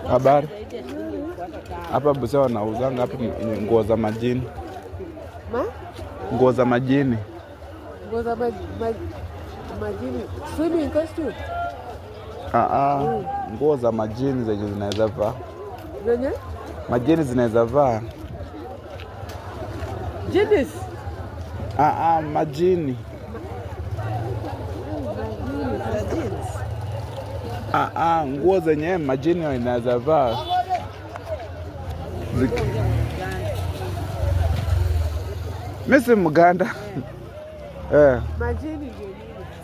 Habari. Hapa Busia wanauzanga hapa nguo za majini. Nguo za majini. Nguo za majini. Swimming costume. Nguo za majini zenye zinaweza vaa. Zenye? Majini zinaweza vaa. Jeans? Majini. Nguo zenye majini wanaweza vaa. Mimi si Mganda. Majini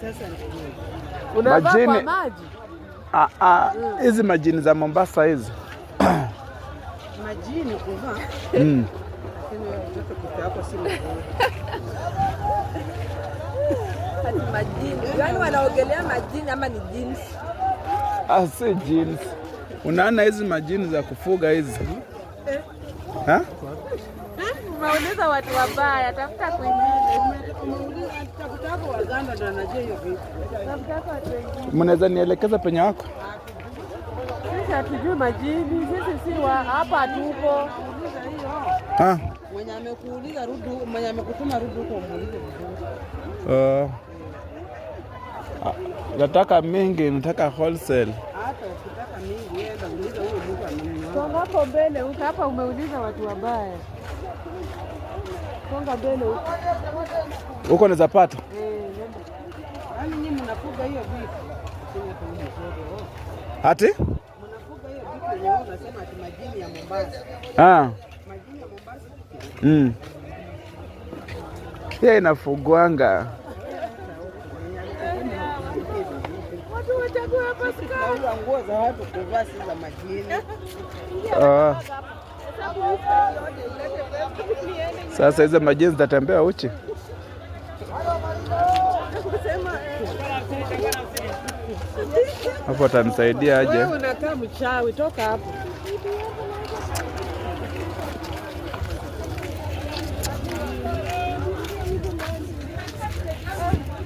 sasa unavaa kwa maji? Hizi majini za Mombasa hizi. Majini kuvaa? Majini. Yaani wanaogelea majini ama ni jeans? Si jeans. Unaona hizi majini za kufuga hizi? Umeuliza watu wabaya, tafuta kwingine. Tafuta hapo Waganda ndio anajua hiyo vitu. Tafuta watu wengine. Mnaweza nielekeza penye wako? Sisi hatujui majini, sisi si hapa hatupo. Mwenye amekuuliza rudi, mwenye amekutuma rudi huko muulize vizuri. Nataka mingi, nataka wholesale. Hata ukitaka mingi yenda uliza huyo mtu amenunua. Songa hapo mbele, hapa umeuliza watu wabaya. Songa mbele huko. Huko naweza pata? Yaani nyinyi mnafuga hiyo vitu. Ati? Mnafuga hiyo vitu yenyewe unasema ati majini ya Mombasa. Majini ya Mombasa? Yeye inafugwanga. Watu wachagua hapa sikao. Nguo za watu kuvaa si za majini. Sasa hizo majini zitatembea uchi. Hapo atanisaidia aje? Wewe unakaa mchawi, toka hapo.